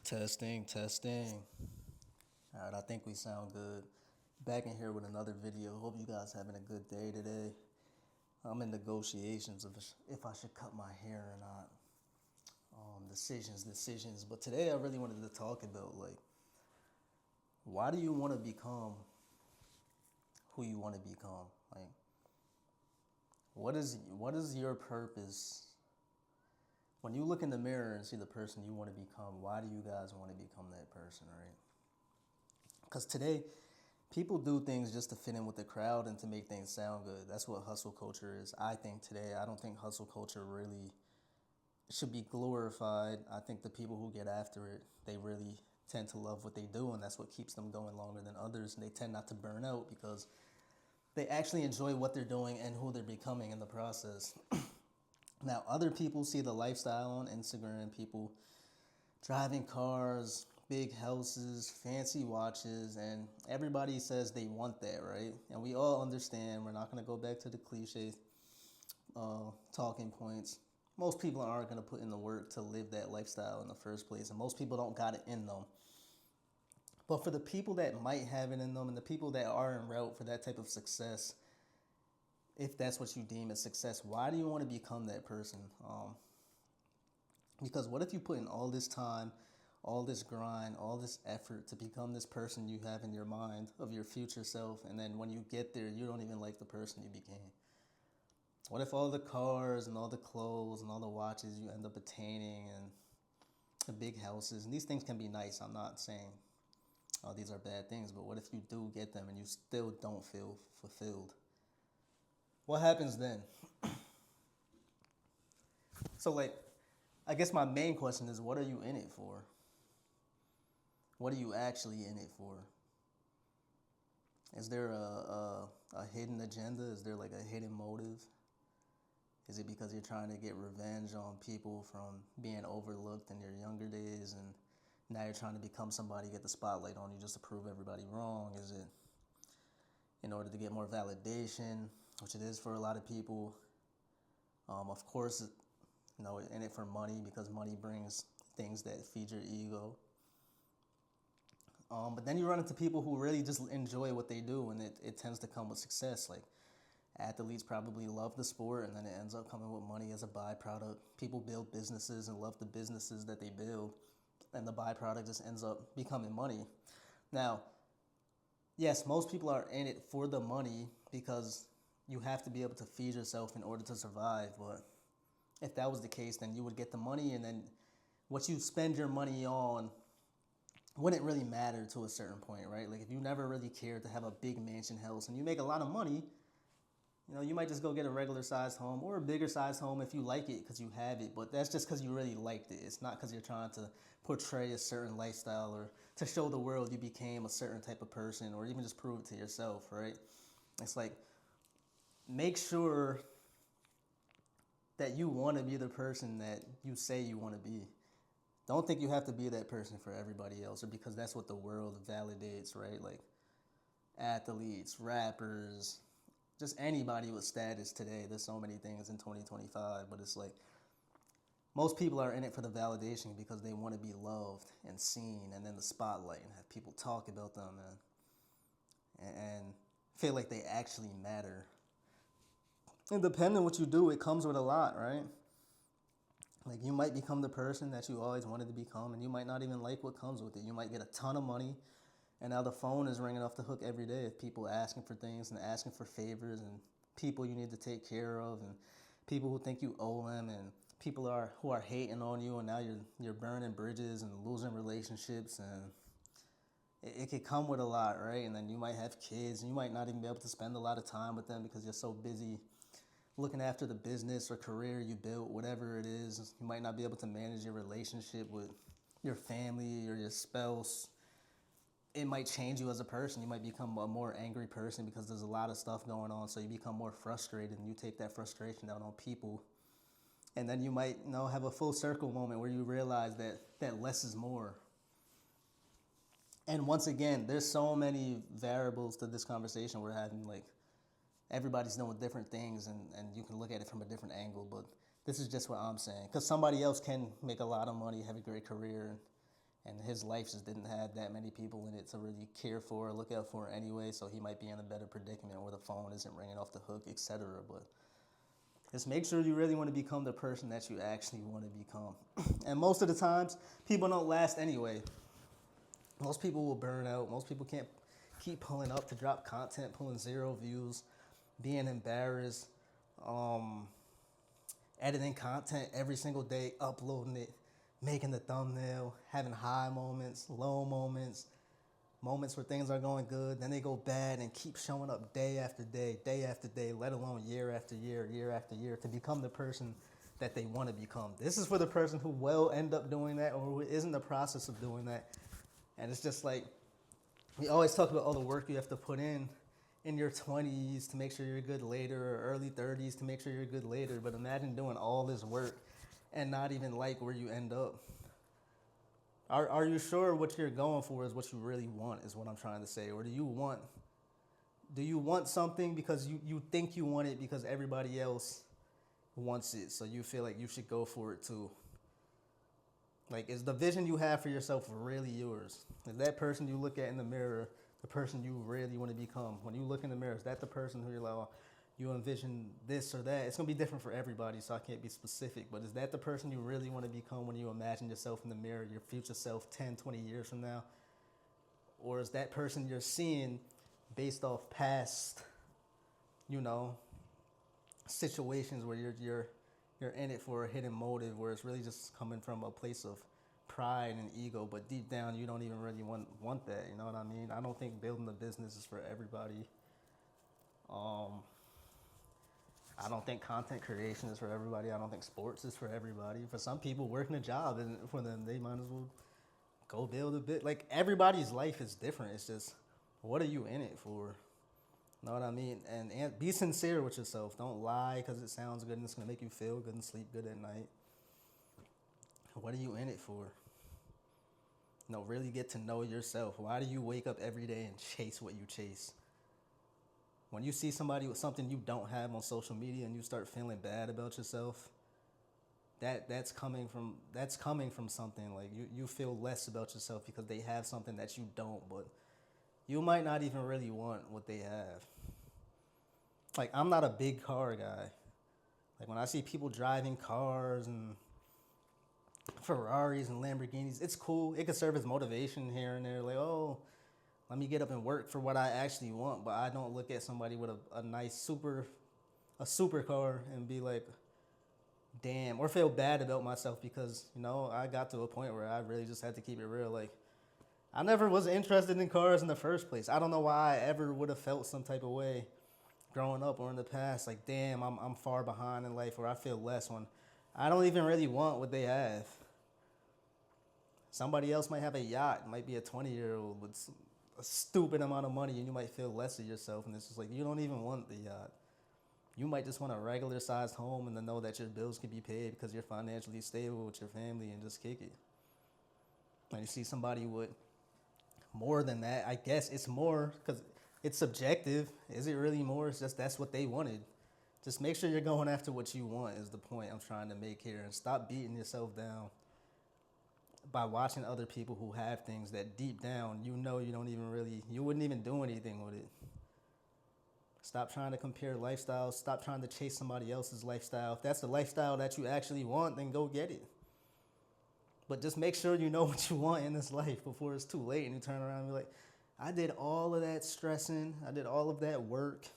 Testing, testing. All right, I think we sound good. Back in here with another video. Hope you guys having a good day today. I'm in negotiations of if I should cut my hair or not. Decisions. But today I really wanted to talk about why do you want to become who you want to become? Like, what is your purpose? When you look in the mirror and see the person you want to become, why do you guys want to become that person, right? Because today, people do things just to fit in with the crowd and to make things sound good. That's what hustle culture is. I think today, I don't think hustle culture really should be glorified. I think the people who get after it, they really tend to love what they do, and that's what keeps them going longer than others. And they tend not to burn out because they actually enjoy what they're doing and who they're becoming in the process. Now, other people see the lifestyle on Instagram, people driving cars, big houses, fancy watches, and everybody says they want that, right? And we all understand, we're not going to go back to the cliche talking points. Most people aren't going to put in the work to live that lifestyle in the first place, and most people don't got it in them. But for the people that might have it in them and the people that are en route for that type of success, if that's what you deem as success, why do you want to become that person? Because what if you put in all this time, all this grind, all this effort to become this person you have in your mind of your future self, and then when you get there, you don't even like the person you became? What if all the cars and all the clothes and all the watches you end up attaining and the big houses, and these things can be nice, I'm not saying these are bad things, but what if you do get them and you still don't feel fulfilled? What happens then? So, I guess my main question is, what are you in it for? What are you actually in it for? Is there a hidden agenda? Is there like a hidden motive? Is it because you're trying to get revenge on people from being overlooked in your younger days and now you're trying to become somebody, get the spotlight on you just to prove everybody wrong? Is it in order to get more validation, which it is for a lot of people? Of course, in it for money because money brings things that feed your ego. But then you run into people who really just enjoy what they do, and it tends to come with success. Like, athletes probably love the sport, and then it ends up coming with money as a byproduct. People build businesses and love the businesses that they build, and the byproduct just ends up becoming money. Now, yes, most people are in it for the money because you have to be able to feed yourself in order to survive. But if that was the case, then you would get the money, and then what you spend your money on wouldn't really matter to a certain point, right? Like, if you never really cared to have a big mansion house and you make a lot of money, you might just go get a regular sized home or a bigger sized home if you like it because you have it. But that's just because you really liked it. It's not because you're trying to portray a certain lifestyle or to show the world you became a certain type of person or even just prove it to yourself, right? It's like, make sure that you want to be the person that you say you want to be. Don't think you have to be that person for everybody else or because that's what the world validates, right? Like, athletes, rappers, just anybody with status today. There's so many things in 2025, but it's like most people are in it for the validation because they want to be loved and seen and in the spotlight and have people talk about them and feel like they actually matter. And depending on what you do, it comes with a lot, right? Like, you might become the person that you always wanted to become, and you might not even like what comes with it. You might get a ton of money, and now the phone is ringing off the hook every day of people asking for things and asking for favors and people you need to take care of and people who think you owe them and people who are hating on you, and now you're burning bridges and losing relationships, and it could come with a lot, right? And then you might have kids, and you might not even be able to spend a lot of time with them because you're so busy looking after the business or career you built, whatever it is. You might not be able to manage your relationship with your family or your spouse. It might change you as a person. You might become a more angry person because there's a lot of stuff going on. So you become more frustrated and you take that frustration out on people. And then you might, have a full circle moment where you realize that less is more. And once again, there's so many variables to this conversation we're having. Like, everybody's doing different things and you can look at it from a different angle, but this is just what I'm saying. Because somebody else can make a lot of money, have a great career, and his life just didn't have that many people in it to really care for or look out for anyway, so he might be in a better predicament where the phone isn't ringing off the hook, etc. But just make sure you really want to become the person that you actually want to become. And most of the times, people don't last anyway. Most people will burn out. Most people can't keep pulling up to drop content, pulling 0 views, being embarrassed, editing content every single day, uploading it, making the thumbnail, having high moments, low moments, moments where things are going good, then they go bad, and keep showing up day after day, let alone year after year, year after year, to become the person that they want to become. This is for the person who will end up doing that or who is in the process of doing that. And it's just like, we always talk about all the work you have to put in your 20s to make sure you're good later, or early 30s to make sure you're good later. But imagine doing all this work and not even like where you end up. Are you sure what you're going for is what you really want, is what I'm trying to say? Or do you want something because you think you want it because everybody else wants it, so you feel like you should go for it too? Like, is the vision you have for yourself really yours? Is that person you look at in the mirror the person you really want to become? When you look in the mirror, is that the person who you're like, oh, you envision this or that? It's going to be different for everybody, so I can't be specific. But is that the person you really want to become when you imagine yourself in the mirror, your future self 10, 20 years from now? Or is that person you're seeing based off past, situations where you're in it for a hidden motive, where it's really just coming from a place of pride and ego, but deep down you don't even really want that, you know what I mean? I don't think building a business is for everybody. I don't think content creation is for everybody. I don't think sports is for everybody. For some people, working a job isn't for them. They might as well go build a bit. Like, everybody's life is different. It's just, what are you in it for? Know what I mean? And be sincere with yourself. Don't lie because it sounds good and it's going to make you feel good and sleep good at night. What are you in it for? Really get to know yourself. Why do you wake up every day and chase what you chase? When you see somebody with something you don't have on social media and you start feeling bad about yourself, that's coming from something. Like, you feel less about yourself because they have something that you don't, but you might not even really want what they have. Like, I'm not a big car guy. Like, when I see people driving cars and Ferraris and Lamborghinis, it's cool. It could serve as motivation here and there. Like, oh, let me get up and work for what I actually want. But I don't look at somebody with a nice supercar and be like, damn, or feel bad about myself because, I got to a point where I really just had to keep it real. Like, I never was interested in cars in the first place. I don't know why I ever would have felt some type of way growing up or in the past. Like, damn, I'm far behind in life, or I feel less when I don't even really want what they have. Somebody else might have a yacht. It might be a 20-year-old with a stupid amount of money, and you might feel less of yourself. And it's just like, you don't even want the yacht. You might just want a regular-sized home and to know that your bills can be paid because you're financially stable with your family and just kick it. And you see somebody with more than that, I guess it's more because it's subjective. Is it really more? It's just that's what they wanted. Just make sure you're going after what you want is the point I'm trying to make here. And stop beating yourself down by watching other people who have things that deep down you wouldn't even do anything with it. Stop trying to compare lifestyles. Stop trying to chase somebody else's lifestyle. If that's the lifestyle that you actually want, then go get it. But just make sure you know what you want in this life before it's too late and you turn around and be like, I did all of that stressing. I did all of that work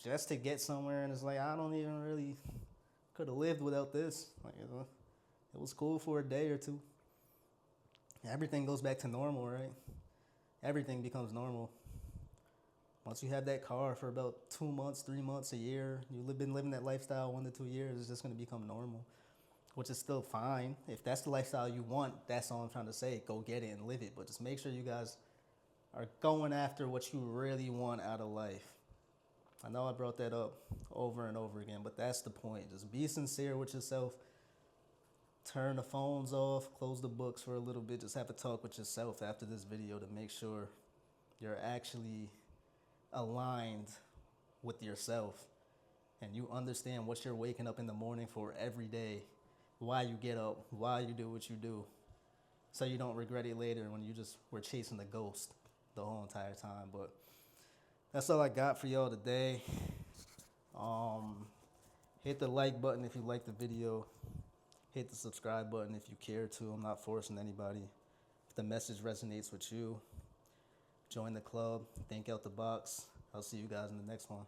just to get somewhere. And it's like, I don't even really could have lived without this. Like, it was cool for a day or two. Everything goes back to normal, right? Everything becomes normal. Once you have that car for about 2 months, 3 months, a year, you've been living that lifestyle 1 to 2 years, it's just going to become normal, which is still fine. If that's the lifestyle you want, that's all I'm trying to say. Go get it and live it. But just make sure you guys are going after what you really want out of life. I know I brought that up over and over again, but that's the point. Just be sincere with yourself. Turn the phones off, close the books for a little bit. Just have a talk with yourself after this video to make sure you're actually aligned with yourself and you understand what you're waking up in the morning for every day, why you get up, why you do what you do. so you don't regret it later when you just were chasing the ghost the whole entire time. But that's all I got for y'all today. Hit the like button if you like the video. Hit the subscribe button if you care to. I'm not forcing anybody. If the message resonates with you, join the club. Think out the box. I'll see you guys in the next one.